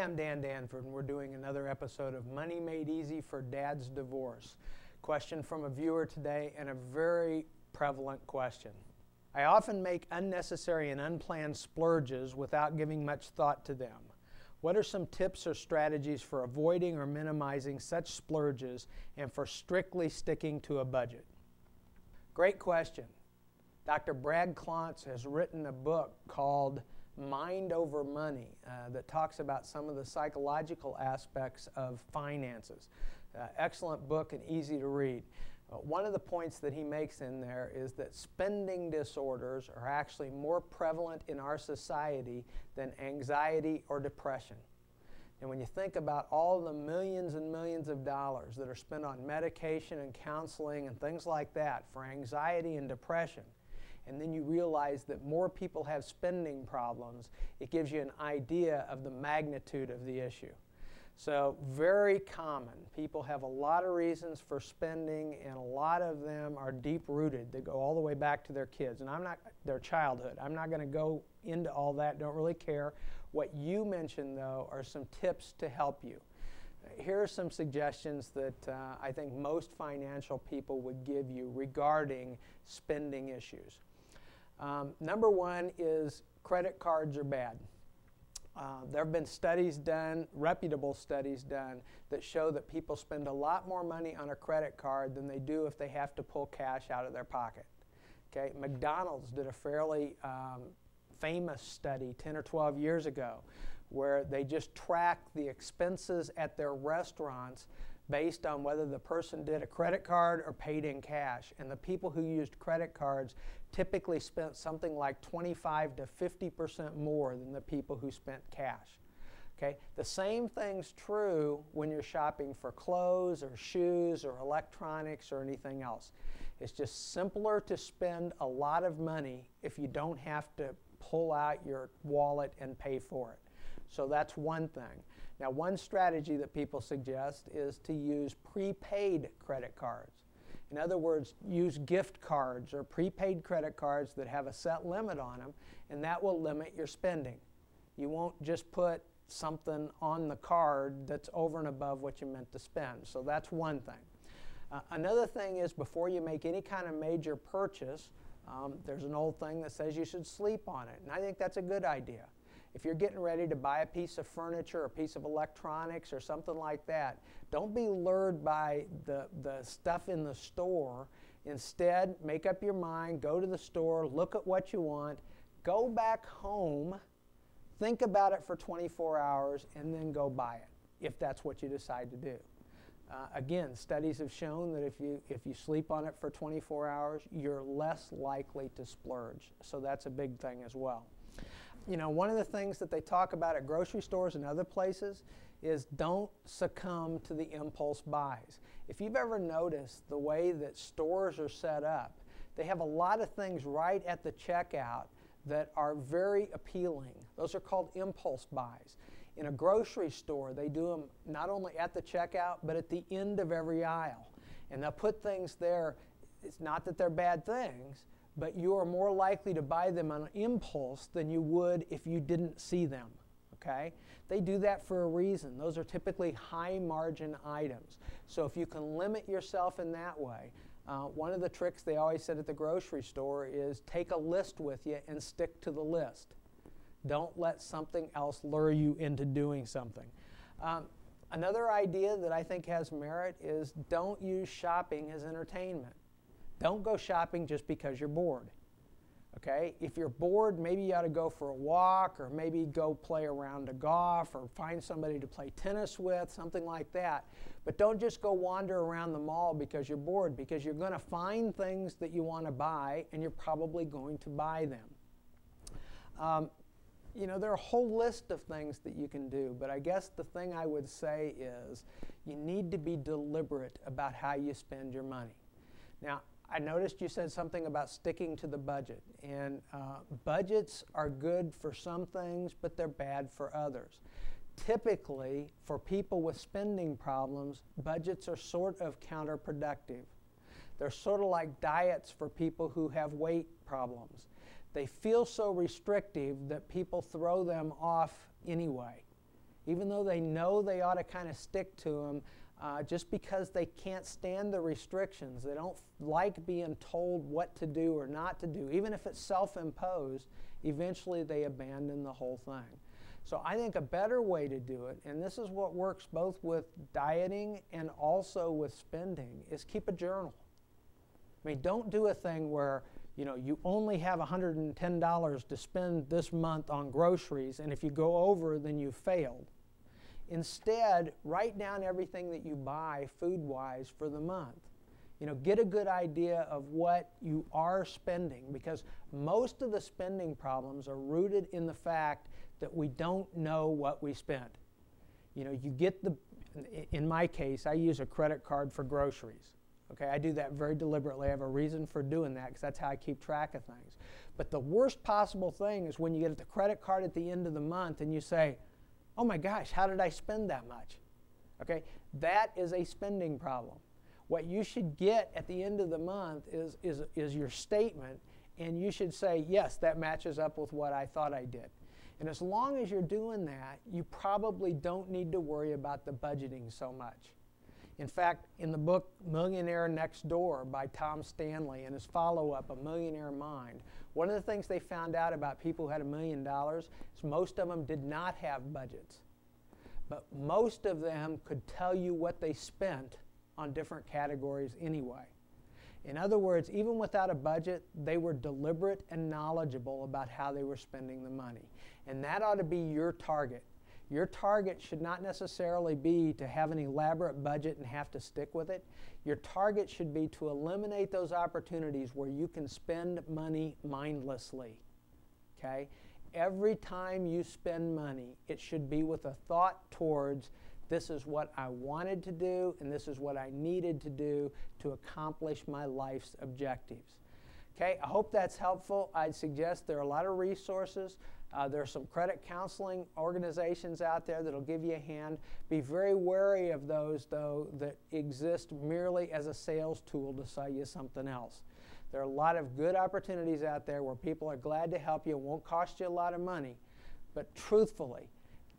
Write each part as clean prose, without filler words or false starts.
I'm Dan Danford, and we're doing another episode of Money Made Easy for Dad's Divorce. Question from a viewer today, and a very prevalent question. I often make unnecessary and unplanned splurges without giving much thought to them. What are some tips or strategies for avoiding or minimizing such splurges and for strictly sticking to a budget? Great question. Dr. Brad Klontz has written a book called Mind Over Money that talks about some of the psychological aspects of finances. Excellent book and easy to read. One of the points that he makes in there is that spending disorders are actually more prevalent in our society than anxiety or depression. And when you think about all the millions and millions of dollars that are spent on medication and counseling and things like that for anxiety and depression, and then you realize that more people have spending problems, it gives you an idea of the magnitude of the issue. So very common. People have a lot of reasons for spending, and a lot of them are deep-rooted. They go all the way back to their kids, and their childhood. I'm not going to go into all that, don't really care. What you mentioned, though, are some tips to help you. Here are some suggestions that I think most financial people would give you regarding spending issues. Number one is credit cards are bad. There have been studies done, reputable studies done, that show that people spend a lot more money on a credit card than they do if they have to pull cash out of their pocket. Okay? McDonald's did a fairly famous study 10 or 12 years ago where they just tracked the expenses at their restaurants based on whether the person did a credit card or paid in cash. And the people who used credit cards typically spent something like 25 to 50% more than the people who spent cash. Okay? The same thing's true when you're shopping for clothes or shoes or electronics or anything else. It's just simpler to spend a lot of money if you don't have to pull out your wallet and pay for it. So that's one thing. Now, one strategy that people suggest is to use prepaid credit cards. In other words, use gift cards or prepaid credit cards that have a set limit on them, and that will limit your spending. You won't just put something on the card that's over and above what you meant to spend. So that's one thing. Another thing is, before you make any kind of major purchase, there's an old thing that says you should sleep on it, and I think that's a good idea. If you're getting ready to buy a piece of furniture, a piece of electronics, or something like that, don't be lured by the stuff in the store. Instead, make up your mind, go to the store, look at what you want, go back home, think about it for 24 hours, and then go buy it, if that's what you decide to do. Again, studies have shown that if you sleep on it for 24 hours, you're less likely to splurge. So that's a big thing as well. You know, one of the things that they talk about at grocery stores and other places is don't succumb to the impulse buys. If you've ever noticed the way that stores are set up, they have a lot of things right at the checkout that are very appealing. Those are called impulse buys. In a grocery store, they do them not only at the checkout, but at the end of every aisle. And they'll put things there. It's not that they're bad things, but you are more likely to buy them on impulse than you would if you didn't see them. Okay? They do that for a reason. Those are typically high margin items. So if you can limit yourself in that way, one of the tricks they always said at the grocery store is take a list with you and stick to the list. Don't let something else lure you into doing something. Another idea that I think has merit is don't use shopping as entertainment. Don't go shopping just because you're bored. Okay? If you're bored, maybe you ought to go for a walk, or maybe go play a round of golf, or find somebody to play tennis with, something like that. But don't just go wander around the mall because you're bored, because you're going to find things that you want to buy, and you're probably going to buy them. You know, there are a whole list of things that you can do, but I guess the thing I would say is you need to be deliberate about how you spend your money. Now, I noticed you said something about sticking to the budget, and budgets are good for some things, but they're bad for others. Typically, for people with spending problems, budgets are sort of counterproductive. They're sort of like diets for people who have weight problems. They feel so restrictive that people throw them off anyway. even though they know they ought to kind of stick to them, just because they can't stand the restrictions. They don't like being told what to do or not to do. Even if it's self-imposed, eventually they abandon the whole thing. So I think a better way to do it, and this is what works both with dieting and also with spending, is keep a journal. I mean, don't do a thing where you only have $110 to spend this month on groceries, and if you go over, then you failed. Instead, write down everything that you buy food-wise for the month. Get a good idea of what you are spending, because most of the spending problems are rooted in the fact that we don't know what we spent. In my case, I use a credit card for groceries. Okay, I do that very deliberately. I have a reason for doing that because that's how I keep track of things. But the worst possible thing is when you get the credit card at the end of the month and you say, oh my gosh, how did I spend that much? Okay, that is a spending problem. What you should get at the end of the month is your statement, and you should say, yes, that matches up with what I thought I did. And as long as you're doing that, you probably don't need to worry about the budgeting so much. In fact, in the book Millionaire Next Door by Tom Stanley and his follow-up, A Millionaire Mind, one of the things they found out about people who had $1 million is most of them did not have budgets. But most of them could tell you what they spent on different categories anyway. In other words, even without a budget, they were deliberate and knowledgeable about how they were spending the money. And that ought to be your target. Your target should not necessarily be to have an elaborate budget and have to stick with it. Your target should be to eliminate those opportunities where you can spend money mindlessly. Okay? Every time you spend money, it should be with a thought towards, this is what I wanted to do and this is what I needed to do to accomplish my life's objectives. Okay, I hope that's helpful. I'd suggest there are a lot of resources. There are some credit counseling organizations out there that will give you a hand. Be very wary of those, though, that exist merely as a sales tool to sell you something else. There are a lot of good opportunities out there where people are glad to help you. It won't cost you a lot of money. But truthfully,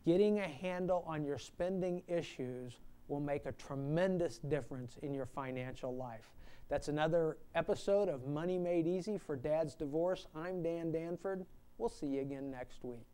getting a handle on your spending issues will make a tremendous difference in your financial life. That's another episode of Money Made Easy for Dad's Divorce. I'm Dan Danford. We'll see you again next week.